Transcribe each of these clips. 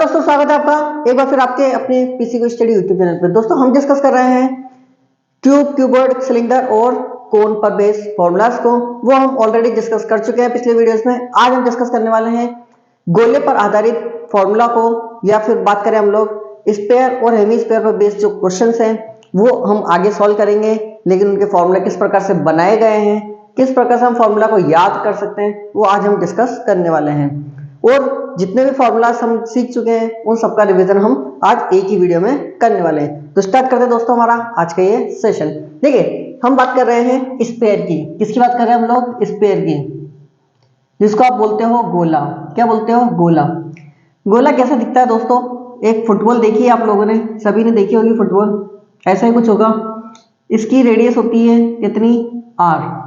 दोस्तों, स्वागत है आपका एक बार फिर आपके अपने पीसी को स्टडी यूट्यूब चैनल पर। दोस्तों, हम डिस्कस कर रहे हैं क्यूब, क्यूबॉइड, सिलेंडर और कोन पर बेस फॉर्मूलाज को। वो हम ऑलरेडी डिस्कस कर चुके हैं पिछले वीडियोस में। आज हम डिस्कस करने वाले हैं गोले पर आधारित फॉर्मूला को, या फिर बात करें हम लोग स्पेयर और हेमी स्पेयर पर बेस्ड जो क्वेश्चंस हैं वो हम आगे सॉल्व करेंगे। लेकिन उनके फॉर्मूला किस प्रकार से बनाए गए हैं, किस प्रकार से हम फॉर्मूला को याद कर सकते हैं, वो आज हम डिस्कस करने वाले हैं। और जितने भी फॉर्मूलाज हम सीख चुके हैं उन सबका रिवीजन हम आज एक ही वीडियो में करने वाले हैं। तो स्टार्ट करते हैं दोस्तों हमारा आज का ये सेशन। देखिए, हम बात कर रहे हैं स्पेयर की। किसकी बात कर रहे हैं हम लोग? स्पेयर की, जिसको आप बोलते हो गोला। क्या बोलते हो? गोला। गोला कैसा दिखता है दोस्तों? एक फुटबॉल देखी है आप लोगों ने, सभी ने देखी होगी फुटबॉल। ऐसा ही कुछ होगा। इसकी रेडियस होती है कितनी? आर।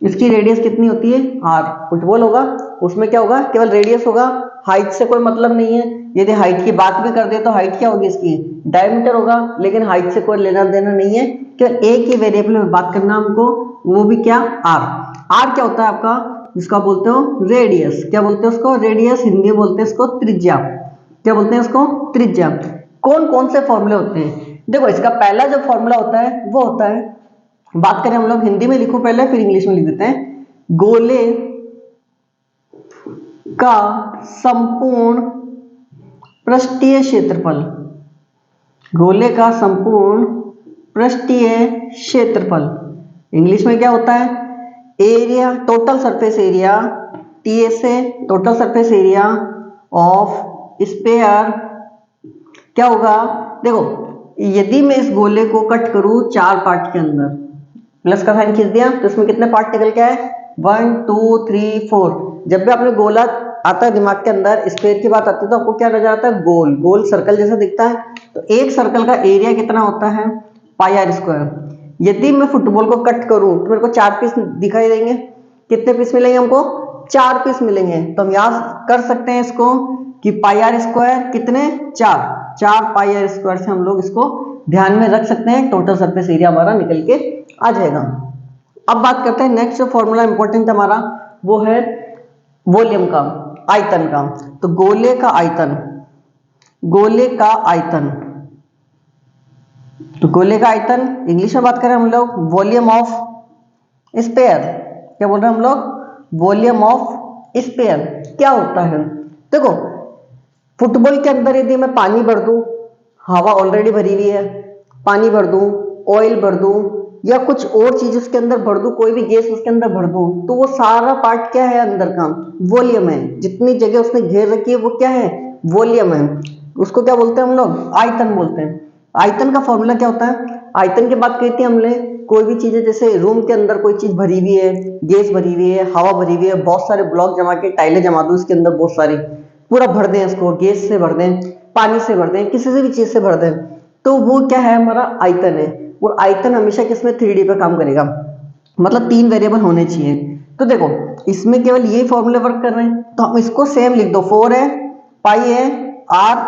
इसकी रेडियस कितनी होती है? आर। फुटबॉल होगा, उसमें क्या होगा? केवल रेडियस होगा, हाइट से कोई मतलब नहीं है। यदि हाइट की बात भी कर दे तो हाइट क्या होगी इसकी? डायमीटर होगा। लेकिन हाइट से कोई लेना देना नहीं है, केवल एक ही वेरिएबल में बात करना हमको, वो भी क्या? आर। आर क्या होता है आपका? जिसको आप बोलते हो रेडियस। क्या बोलते हैं उसको? रेडियस। हिंदी में बोलते हैं इसको त्रिज्या। क्या बोलते हैं इसको? त्रिज्या। कौन कौन से फॉर्मूले होते हैं? देखो, इसका पहला जो फॉर्मूला होता है वो होता है, बात करें हम लोग हिंदी में, लिखो पहले फिर इंग्लिश में लिख देते हैं। गोले का संपूर्ण पृष्ठीय क्षेत्रफल। गोले का संपूर्ण पृष्ठीय क्षेत्रफल इंग्लिश में क्या होता है? Area, total surface area, TSA, total surface area of sphere. क्या होगा? देखो, यदि मैं इस गोले को कट करूं 4 पार्ट के अंदर, प्लस का साइन खींच दिया तो इसमें कितने पार्ट निकल के आए? 1 2 3 4। जब भी आपने गोला आता है दिमाग के अंदर, स्फीयर की बात आती है, तो आपको क्या नजर आता है? गोल। गोल सर्कल जैसा दिखता है। तो एक सर्कल का एरिया कितना होता है? पाई आर स्क्वायर। यदि मैं फुटबॉल को कट करूं तो मेरे को 4 पीस दिखाई देंगे। कितने पीस मिलेंगे हमको? 4 पीस मिलेंगे। तो हम याद कर सकते हैं इसको कि पाई आर स्क्वायर कितने? 4 पाई आर स्क्वायर से हम लोग इसको ध्यान में रख सकते हैं। टोटल सरफेस एरिया हमारा निकल के आ जाएगा। अब बात करते हैं नेक्स्ट जो फॉर्मूला इंपॉर्टेंट हमारा, वो है वॉल्यूम का, आयतन का। तो गोले का आयतन, गोले का आयतन, तो गोले का आयतन इंग्लिश में बात करें हम लोग वॉल्यूम ऑफ स्पेयर। क्या बोल रहे हैं हम लोग? Volume of sphere. क्या होता है? देखो, फुटबॉल के अंदर यदि मैं पानी भर दूं, हवा ऑलरेडी भरी हुई है, पानी भर दूं, ऑयल भर दूं, या कुछ और चीज उसके अंदर भर दूं, कोई भी गैस उसके अंदर भर दूं, तो वो सारा पार्ट क्या है? अंदर का वॉल्यूम है। जितनी जगह उसने घेर रखी है वो क्या है? वॉल्यूम है। उसको क्या बोलते हैं हम लोग? आयतन बोलते हैं। आयतन का फॉर्मूला क्या होता है? आयतन की बात कही थी हमने, कोई भी चीज है, जैसे रूम के अंदर कोई चीज भरी हुई है, गैस भरी हुई है, हवा भरी हुई है, बहुत सारे ब्लॉक जमा के टाइलें जमा दो इसके अंदर, बहुत सारी, पूरा भर दें इसको, गैस से भर दें, पानी से भर दें, किसी से भी चीज से भर दें, तो वो क्या है? हमारा आयतन है। और आयतन हमेशा किसमें? 3D पे काम करेगा। मतलब 3 वेरिएबल होने चाहिए। तो देखो, इसमें केवल ये फॉर्मूले वर्क कर रहे हैं, तो हम इसको सेम लिख दो। 4 है, पाई है, आर।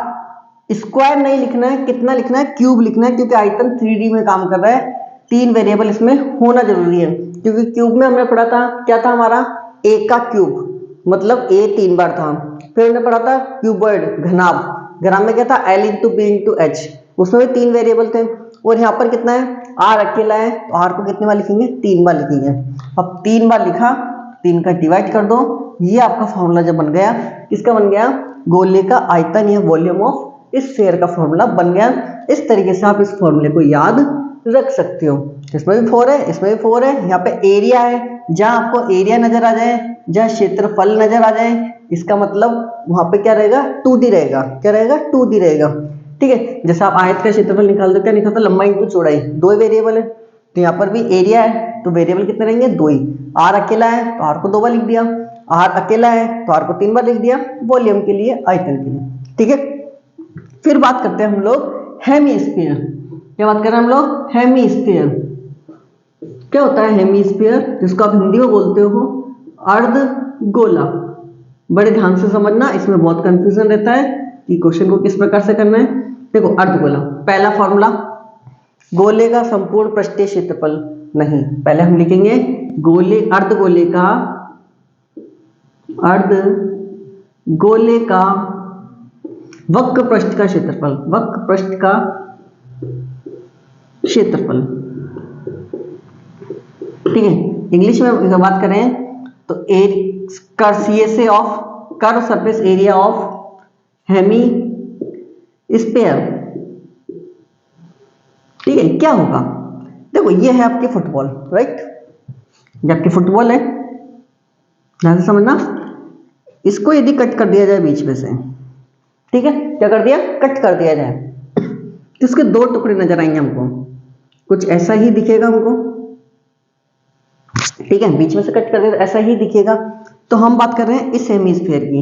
स्क्वायर नहीं लिखना है, कितना लिखना है? क्यूब लिखना है, क्योंकि आयतन 3D में काम कर रहा है। 3 वेरिएबल इसमें होना जरूरी है, क्योंकि क्यूब में हमने पढ़ा था, क्या था हमारा? ए का क्यूब, मतलब ए 3 बार था। फिर हमने पढ़ा था क्यूबॉइड, घनाभ। घनाभ में क्या था? L into B into H. उसमें भी 3 वेरिएबल थे। और यहाँ पर कितना है? आर अकेला है, तो आर को कितने बार लिखेंगे? 3 बार लिखेंगे। अब 3 बार लिखा, 3 का डिवाइड कर दो। ये आपका फॉर्मूला जब बन गया, किसका बन गया? गोले का आयतन या वॉल्यूम ऑफ स्फीयर का फॉर्मूला बन गया। इस तरीके से आप इस फॉर्मूले को याद रख सकते हो। इसमें भी 4 है, इसमें भी 4 है। यहाँ पे एरिया है, जहां आपको एरिया नजर आ जाए, जहां क्षेत्रफल नजर आ जाए, इसका मतलब वहां पे क्या रहेगा? 2D रहेगा। क्या रहेगा? 2D रहेगा। ठीक है, जैसे आप आयत का क्षेत्रफल निकाल दो, क्या निकलता? लंबाई इंटू चौड़ाई, 2 वेरिएबल है। तो यहाँ पर भी एरिया है, तो वेरिएबल कितने रहेंगे? 2 ही। आर अकेला है तो आर को 2 बार लिख दिया, आर अकेला है तो आर को 3 बार लिख दिया, वॉल्यूम के लिए, आयतन के लिए। ठीक है, फिर बात करते हैं हम लोग हेमीस्फीयर। क्या बात कर रहे हैं हम लोग? हेमीस्फीयर। क्या होता है हेमीस्फीयर? जिसको आप हिंदी में बोलते हो अर्ध गोला। बड़े ध्यान से समझना, इसमें बहुत कंफ्यूजन रहता है कि क्वेश्चन को किस प्रकार से करना है। देखो, अर्धगोला, पहला फॉर्मूला, गोले का संपूर्ण पृष्ठीय क्षेत्रफल। नहीं, पहले हम लिखेंगे गोले, अर्धगोले का, अर्धगोले का वक्र पृष्ठ का क्षेत्रफल, वक्र पृष्ठ का क्षेत्रफल, ठीक है। इंग्लिश में अगर बात करें तो CSA of curve surface area of hemisphere, ठीक है। क्या होगा, देखो ये है आपके फुटबॉल, राइट, ये आपकी फुटबॉल है, ध्यान से समझना। इसको यदि कट कर दिया जाए बीच में से, ठीक है, क्या कर दिया, कट कर दिया जाए, तो इसके दो टुकड़े नजर आएंगे हमको, कुछ ऐसा ही दिखेगा हमको, ठीक है, बीच में से कट कर दिया ऐसा ही दिखेगा। तो हम बात कर रहे हैं इस हेमीस्फीयर की,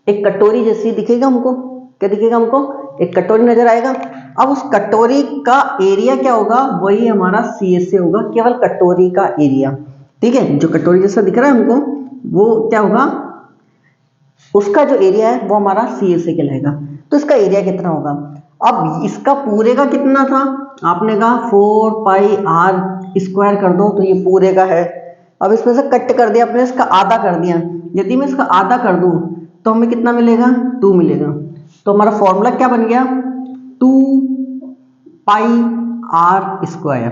एक कटोरी जैसी दिखेगा हमको, क्या दिखेगा हमको, एक कटोरी नजर आएगा। अब उस कटोरी का एरिया क्या होगा, वही हमारा CSA होगा, केवल कटोरी का एरिया, ठीक है। जो कटोरी जैसा दिख रहा है हमको, वो क्या होगा, उसका जो एरिया है वो हमारा CSA कहलाएगा। तो इसका एरिया कितना होगा, अब इसका पूरे का कितना था, आपने कहा 4πr² कर दो, तो ये पूरे का है। अब इसमें से कट कर दिया आपने, इसका आधा कर दिया, यदि मैं इसका आधा कर दूं तो हमें कितना मिलेगा, 2 मिलेगा। तो हमारा फॉर्मूला क्या बन गया, 2πr²,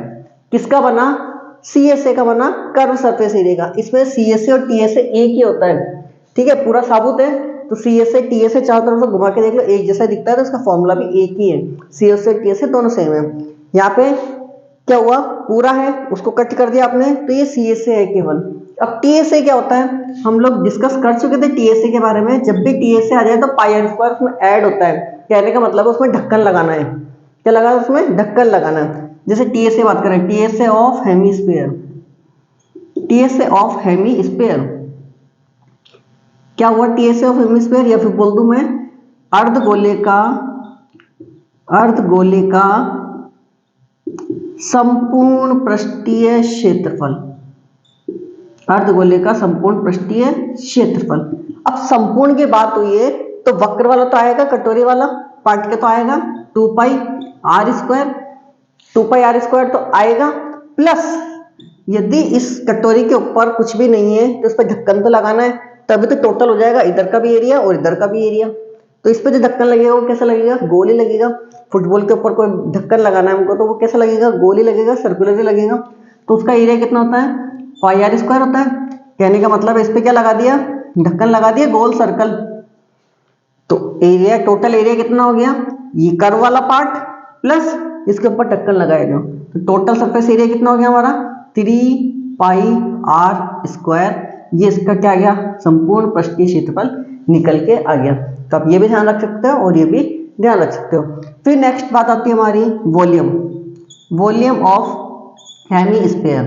किसका बना, CSA का बना, कर्व सरफेस एरिया का। इसमें CSA और TSA एक ही होता है, ठीक है, पूरा साबुत है, तो CSA TSA चारों तरफ से घुमा के देख लो एक जैसा दिखता है, तो इसका फॉर्मूला भी एक ही है, CSA TSA दोनों सेम है। यहाँ पे क्या हुआ, पूरा है, उसको कट कर दिया आपने, तो ये CSA है केवल। अब TSA क्या होता है, हम लोग डिस्कस कर चुके थे TSA के बारे में। जब भी TSA आ जाए तो πr² उसमें ऐड होता है, कहने का मतलब है उसमें ढक्कन लगाना है, क्या लगाना है उसमें, ढक्कन लगाना है। जैसे TSA बात करें, TSA of hemisphere, TSA of hemisphere क्या हुआ, TSA ऑफ हेमीस्फीयर, या फिर बोल दूं मैं अर्धगोले का संपूर्ण पृष्ठीय क्षेत्रफल, अर्धगोले का संपूर्ण पृष्ठीय क्षेत्रफल। अब संपूर्ण की बात हुई है तो वक्र वाला तो आएगा, कटोरी वाला पार्ट के तो आएगा 2πr², 2πr² तो आएगा, प्लस यदि इस कटोरी के ऊपर कुछ भी नहीं है तो उस पर ढक्कन तो लगाना है, तभी तो टोटल हो जाएगा, इधर का भी एरिया और इधर का भी एरिया। तो इस पे जो ढक्कन लगेगा वो कैसा लगेगा, गोल ही लगेगा। फुटबॉल के ऊपर कोई ढक्कन लगाना है हमको तो वो कैसा लगेगा, गोल ही लगेगा, सर्कुलर ही लगेगा। तो उसका एरिया कितना होता है, πr² होता है। कहने का मतलब इस पे क्या लगा दिया, ढक्कन लगा दिया, गोल सर्कल। तो एरिया, टोटल एरिया कितना हो गया, ये कर्व वाला पार्ट प्लस इसके ऊपर ढक्कन लगाया गया, तो टोटल सरफेस एरिया कितना हो गया हमारा, 3πr²। ये इसका क्या आ गया, संपूर्ण पृष्ठीय क्षेत्रफल निकल के आ गया। तो आप ये भी ध्यान रख सकते हो और ये भी ध्यान रख सकते हो। फिर नेक्स्ट बात आती है हमारी वॉल्यूम, वॉल्यूम ऑफ हेमीस्फीयर।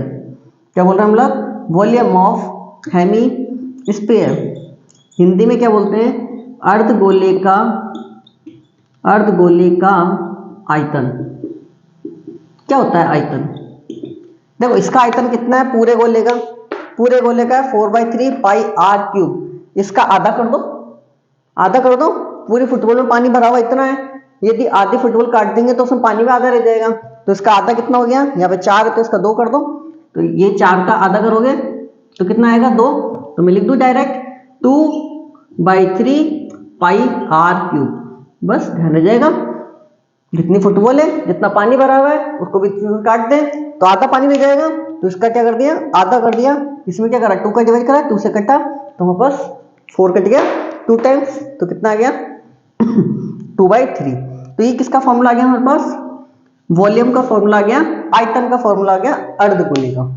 क्या बोल रहे हैं हम लोग, वॉल्यूम ऑफ हेमीस्फीयर, हिंदी में क्या बोलते हैं, अर्धगोले का आयतन। क्या होता है आयतन, देखो इसका आयतन कितना है, पूरे गोले का है 4/3πr³। इसका आधा कर दो, पूरी फुटबॉल में पानी भरा हुआ इतना है, यदि आधी फुटबॉल काट देंगे तो उसमें पानी भी आधा रह जाएगा। तो इसका आधा कितना हो गया, यहाँ पे 4 है तो इसका 2 कर दो, तो ये 4 का आधा करोगे तो कितना आएगा, 2। तो मैं लिख दूं डायरेक्ट 2/3πr³। बस ध्यान रह जाएगा, जितनी फुटबॉल है, जितना पानी भरा हुआ है, उसको भी काट दें तो आधा पानी रह जाएगा। तो इसका क्या कर दिया, आधा कर दिया। इसमें क्या करा, 2 का डिवाइड करा, 2 से कटा तो हमारे पास 4 कट गया, 2 टाइम्स, तो कितना आ गया 2/3। तो ये किसका फॉर्मूला आ गया हमारे पास, वॉल्यूम का फॉर्मूला आ गया, आयतन का फॉर्मूला आ गया अर्धगोले का।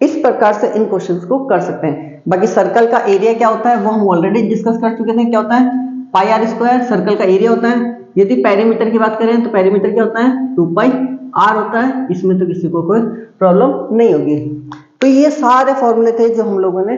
इस प्रकार से इन क्वेश्चंस को कर सकते हैं। बाकी सर्कल का एरिया क्या होता है वो हम ऑलरेडी डिस्कस कर चुके थे, क्या होता है πr², सर्कल का एरिया होता है। यदि पेरीमीटर की बात करें तो पेरीमीटर क्या होता है, 2πr होता है। इसमें तो किसी को कोई प्रॉब्लम नहीं होगी। तो ये सारे फॉर्मूले थे जो हम लोगों ने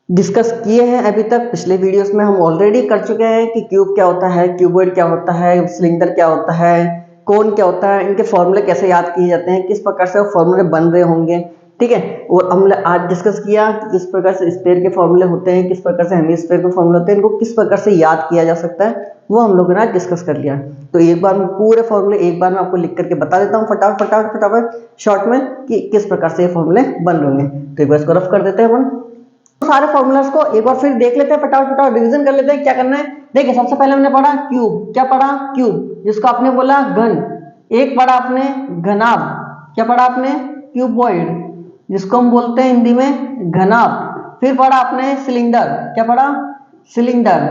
डिस्कस किए हैं अभी तक। पिछले वीडियोस में हम ऑलरेडी कर चुके हैं कि क्यूब क्या होता है, क्यूबॉइड क्या होता है, सिलेंडर क्या होता है, कोन क्या होता है, इनके फॉर्मूले कैसे याद किए जाते हैं, किस प्रकार से वो फॉर्मूले बन रहे होंगे, ठीक है। और हमने आज डिस्कस किया कि किस प्रकार से स्फीयर के फॉर्मूले होते हैं, किस प्रकार से हेमीस्फीयर के फॉर्मूले होते हैं, इनको किस प्रकार से याद किया जा सकता है, वो हम लोगों ने आज डिस्कस कर लिया। तो एक बार मैं पूरे फॉर्मूले एक बार मैं आपको लिख करके बता देता हूँ फटाफट शॉर्ट में कि किस प्रकार से ये फॉर्मूले बन रहे होंगे। तो एक बार इसको रफ कर देते हैं अपन। सारे फॉर्मूलाज को एक बार फिर देख लेते हैं, फटाफट फटाफट रिवीजन कर लेते हैं। क्या करना है, देखिए सबसे पहले हमने पढ़ा क्यूब, क्या पढ़ा, क्यूब जिसको आपने बोला घन। एक पढ़ा आपने घनाभ, क्या पढ़ा आपने, क्यूबॉइड जिसको हम बोलते हैं हिंदी में घनाभ। फिर पढ़ा आपने सिलेंडर, क्या पढ़ा, सिलेंडर।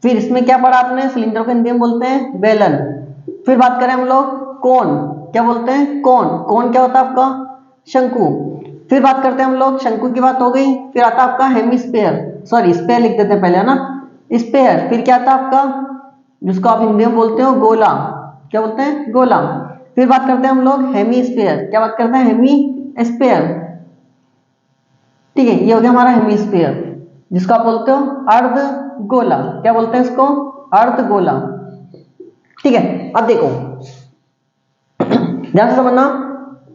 फिर इसमें क्या पढ़ा आपने, सिलेंडर को हिंदी में बोलते हैं बेलन। फिर बात करें हम लोग कोन, क्या बोलते हैं, कोन। कोन क्या होता है आपका, शंकु। फिर बात करते हैं हम लोग, शंकु की बात हो गई। फिर आता है आपका हेमिस्फीयर, सॉरी स्फीयर लिख देते हैं पहले, है ना, स्फीयर। फिर क्या आता है आपका, जिसको आप हिंदी में बोलते हो गोला, क्या बोलते हैं, गोला। फिर बात करते हैं हम लोग हेमिस्फीयर, क्या बात करते हैं, हेमिस्फीयर, ठीक है। ये हो गया हमारा हेमिस्फीयर, जिसको आप बोलते हो अर्ध गोला, क्या बोलते हैं इसको, अर्ध गोला, ठीक है। अब देखो ध्यान से समझना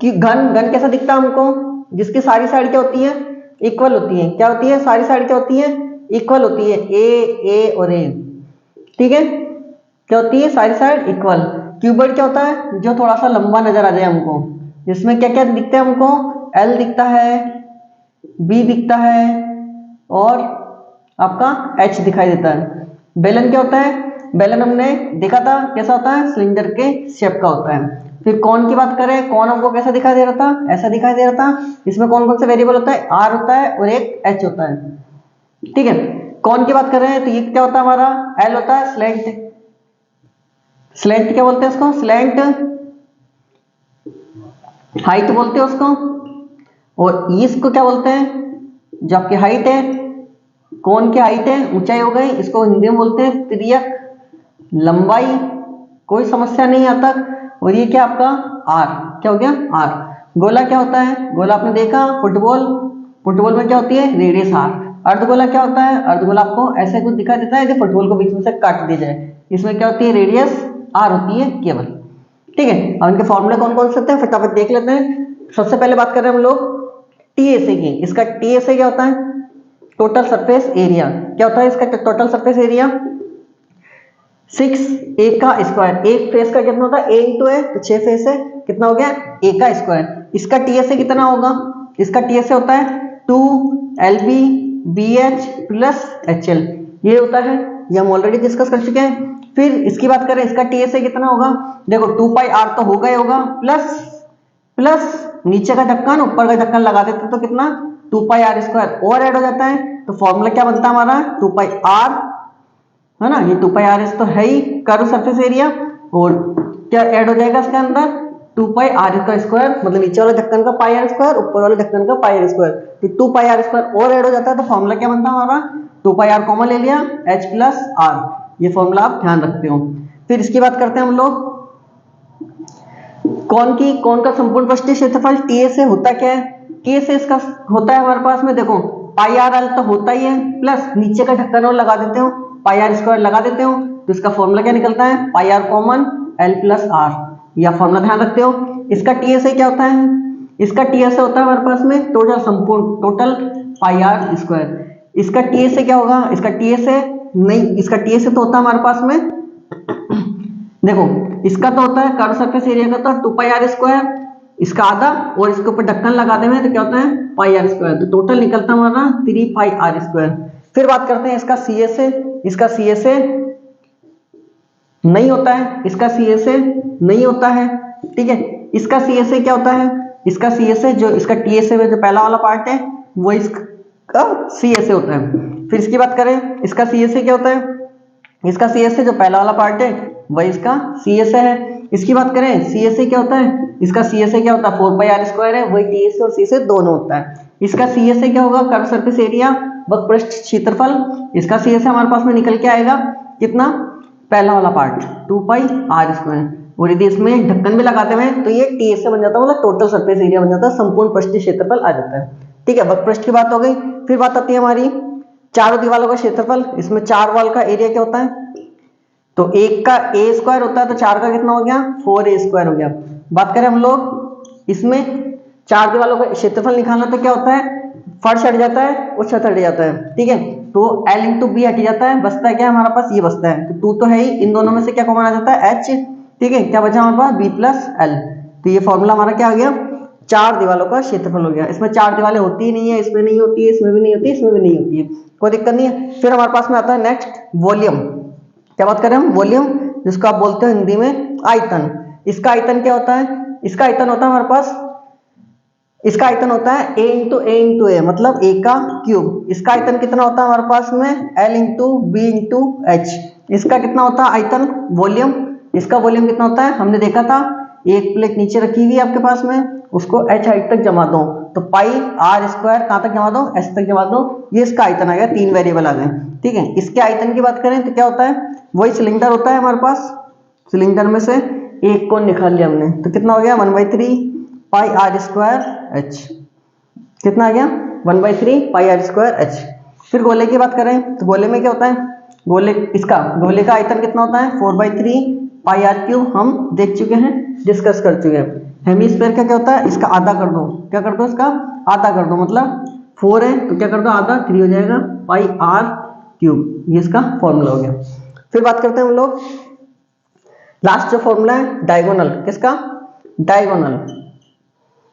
कि घन, घन कैसा दिखता है हमको, जिसकी सारी साइड क्या होती है, इक्वल होती है, क्या होती है, सारी साइड क्या होती है, इक्वल होती है, ए और ए, ठीक है, क्या होती है, सारी साइड इक्वल। क्यूबॉइड क्या होता है, जो थोड़ा सा लंबा नजर आ जाए हमको, जिसमें क्या क्या दिखता है हमको, एल दिखता है, बी दिखता है और आपका एच दिखाई देता है। बेलन क्या होता है, बेलन हमने देखा था कैसा होता है, सिलेंडर के शेप का होता है। फिर कौन की बात करें, कौन हमको कैसा दिखाई दे रहा था, ऐसा दिखाई दे रहा था। इसमें कौन कौन से वेरिएबल होता है, आर होता है और एक एच होता है, ठीक है। कौन की बात कर रहे हैं तो ये क्या होता है हमारा, एल होता है स्लैंट, स्लैंट क्या बोलते हैं इसको, स्लैंट हाइट बोलते हैं उसको। और इसको क्या बोलते हैं, जो आपकी हाइट है, कौन की हाइट है, ऊंचाई हो गई, इसको हिंदी में बोलते हैं तिर्यक लंबाई, कोई समस्या नहीं आता। और ये क्या आपका आर, क्या हो गया आर। गोला क्या होता है, गोला आपने देखा फुटबॉल, फुटबॉल में क्या होती है, रेडियस आर। अर्धगोला क्या होता है, अर्धगोला आपको ऐसे कुछ दिखाई देता है कि फुटबॉल को बीच में से काट दिया जाए, इसमें क्या होती है, रेडियस आर होती है केवल, ठीक है। अब इनके फॉर्मूले कौन कौन से होते हैं फटाफट देख लेते हैं। सबसे पहले बात कर रहे हैं हम लोग टीएसए की। इसका टीएसए क्या होता है, टोटल सरफेस एरिया, क्या होता है इसका टोटल सरफेस एरिया, 6 ए का स्क्वायर। एक फेस का कितना होता है, ए इंटू ए, तो 6 फेस है, कितना हो गया, ए का स्क्वायर। इसका टीएसए कितना होगा, इसका टीएसए होता है 2 LB BH प्लस HL, ये होता है, ये हम ऑलरेडी डिस्कस कर चुके हैं। फिर इसकी बात करें, इसका टीएसए कितना होगा, देखो 2πr तो होगा ही होगा, प्लस प्लस नीचे का ढक्कन ऊपर का ढक्कन लगा देते तो कितना 2πr स्क्वायर और ऐड हो जाता है। तो फॉर्मूला क्या बनता है हमारा 2πr, है ना, ये 2πr तो है ही कर्व सरफेस एरिया, और क्या ऐड हो जाएगा इसके अंदर 2πr का स्क्वायर, मतलब नीचे वाले ढक्कन का πr स्क्वायर, ऊपर वाले ढक्कन का πr स्क्वायर, तो 2πr स्क्वायर और ऐड हो जाता है। तो फॉर्मूला क्या बनता है हमारा 2πr कॉमन ले लिया, h प्लस r, ये फॉर्मूला आप ध्यान रखते हो। फिर इसकी बात करते हैं हम लोग कौन की, कौन का संपूर्ण पृष्ठीय क्षेत्रफल टीएसए होता क्या है, टीएसए इसका होता है हमारे पास में, देखो πr तो होता ही है, प्लस नीचे का ढक्कन और लगा देते हो, πr स्क्वायर लगा देते हो, तो इसका फॉर्मूला क्या निकलता है πr common l plus r, यह फॉर्मूला ध्यान रखते हो। इसका टीएसए क्या होता है, इसका टीएसए होता है हमारे पास में टोटल संपूर्ण, टोटल πr स्क्वायर। इसका टीएसए क्या होगा, इसका टीएसए नहीं, इसका टीएसए तो होता है हमारे पास में, देखो इसका तो होता है कर्व सरफेस एरिया का तो 2πr स्क्वायर, इसका आधा और इसके ऊपर ढक्कन लगा देंगे तो क्या होता है πr स्क्वायर, तो टोटल निकलता है हमारा 3πr स्क्वायर। फिर बात करते हैं इसका सीएसए, इसका सीएसए नहीं होता है, इसका सीएसए नहीं होता है, ठीक है। इसका सीएसए क्या होता है, इसका सीएसए जो इसका टीएसए में जो पहला वाला पार्ट है वो इसका सीएसए होता है। फिर इसकी बात करें, इसका सीएसए क्या होता है, इसका सीएसए जो पहला वाला पार्ट है वही इसका सीएसए है। इसकी बात करें सीएसए क्या होता है, इसका सीएसए क्या होता है 4πr स्क्वायर है, वही टीएसए और सीएसए दोनों होता है। इसका सीएसए क्या होगा, कर्व सरफेस एरिया वक्र क्षेत्रफल, इसका सीएसए हमारे पास में निकल के आएगा कितना, पहला वाला पार्ट 2πr स्क्वायर, और यदि इसमें ढक्कन भी लगाते हैं तो ये टीएसए बन जाता है, मतलब टोटल सरफेस एरिया बन जाता है, संपूर्ण पृष्ठीय क्षेत्रफल आ जाता है, ठीक है। वक्र पृष्ठ की बात हो गई। फिर बात आती है हमारी चारों दीवारों का क्षेत्रफल, इसमें 4 वाल का एरिया क्या होता है, तो एक का ए स्क्वायर होता है, तो 4 का कितना हो गया 4a स्क्वायर हो गया। बात करें हम लोग इसमें 4 दीवारों का क्षेत्रफल निकालना तो क्या होता है, फर्श हट जाता है और छत हट जाता है, ठीक है, तो l इंटू बी हट जाता है, बचता है क्या हमारे पास, ये बचता है, तो 2 तो है ही, इन दोनों में से क्या कॉमन आ जाता है h, ठीक है, क्या बचा हमारे पास b प्लस l, तो ये फॉर्मूला हमारा क्या आ गया 4 दीवालों का क्षेत्रफल हो गया। इसमें 4 दीवारें होती ही नहीं है, इसमें नहीं होती है, इसमें भी नहीं होती है, इसमें भी नहीं होती है, कोई दिक्कत नहीं है। फिर हमारे पास में आता है नेक्स्ट वॉल्यूम। क्या बात करें हम? वॉल्यूम, जिसको आप बोलते हो हिंदी में आयतन। इसका आयतन क्या होता है? इसका आयतन होता है हमारे पास, इसका आयतन होता है a इंटू ए इंटू ए, मतलब a का क्यूब। इसका आयतन कितना होता है हमारे पास में? L into B into H. इसका कितना होता है आयतन? वॉल्यूम। इसका वॉल्यूम कितना होता है? हमने देखा था, एक प्लेट नीचे रखी हुई है आपके पास में, उसको h हाइट तक जमा दो तो पाई आर स्क्वायर कहाँ तक जमा दो? h तक जमा दो। ये इसका आयतन आ गया, 3 वेरिएबल आ गए, ठीक है। इसके आयतन की बात करें तो क्या होता है? वही सिलेंडर होता है हमारे पास, सिलेंडर में से एक कोण निकाल लिया हमने, तो कितना हो गया? 1/3 पाई आर स्क्वायर एच। कितना आ गया? 1/3 पाई आर स्क्वायर एच। फिर गोले की बात करें तो गोले में क्या होता है? गोले गोले का आयतन कितना होता है? 4/3 पाई आर क्यूब। हम देख चुके हैं, डिस्कस कर चुके हैं। हेमीस्फीयर का क्या होता है? इसका आधा कर दो। क्या कर दो? इसका आधा कर दो, मतलब 4 है तो क्या कर दो? आधा 3 हो जाएगा, पाई आर क्यूब। ये इसका फॉर्मूला हो गया। फिर बात करते हैं हम लोग, लास्ट जो फॉर्मूला है डायगोनल। किसका? डायगोनल,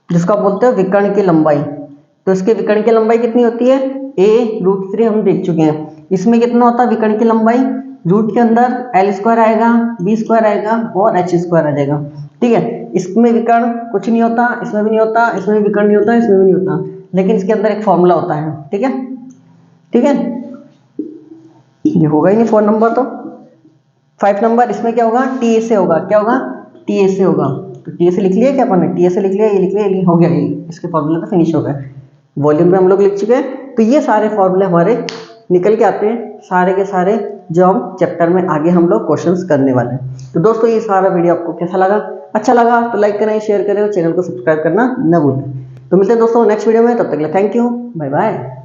जिसको आप बोलते हो विकर्ण की लंबाई। तो इसके विकर्ण की लंबाई कितनी होती है? a√3 हम देख चुके हैं। इसमें कितना होता है विकर्ण की लंबाई? रूट के अंदर l स्क्वायर आएगा, b स्क्वायर आएगा और h स्क्वायर आ जाएगा, ठीक है। इसमें विकर्ण कुछ नहीं होता, इसमें भी नहीं होता, इसमें भी विकर्ण नहीं होता, इसमें भी नहीं होता, लेकिन इसके अंदर एक फॉर्मूला होता है, ठीक है, ठीक है। ये होगा ही नहीं 4 नंबर, तो 5 नंबर इसमें क्या होगा? टी से होगा। क्या होगा? टी से होगा। तो टी से लिख लिया क्या अपन ने? टी से लिख लिया, ये लिख लिया, ये हो गया, ये इसके फॉर्मूले पे फिनिश हो गए। वॉल्यूम पे हम लोग लिख चुके हैं। तो ये सारे फॉर्मूले हमारे निकल के आते हैं, सारे के सारे, जो हम चैप्टर में आगे हम लोग क्वेश्चंस करने वाले हैं। तो दोस्तों ये सारा वीडियो आपको कैसा लगा? अच्छा लगा तो लाइक करें, शेयर करें और चैनल को सब्सक्राइब करना न भूलें। तो मिलते हैं दोस्तों नेक्स्ट वीडियो में, तब तक के लिए थैंक यू, बाय बाय।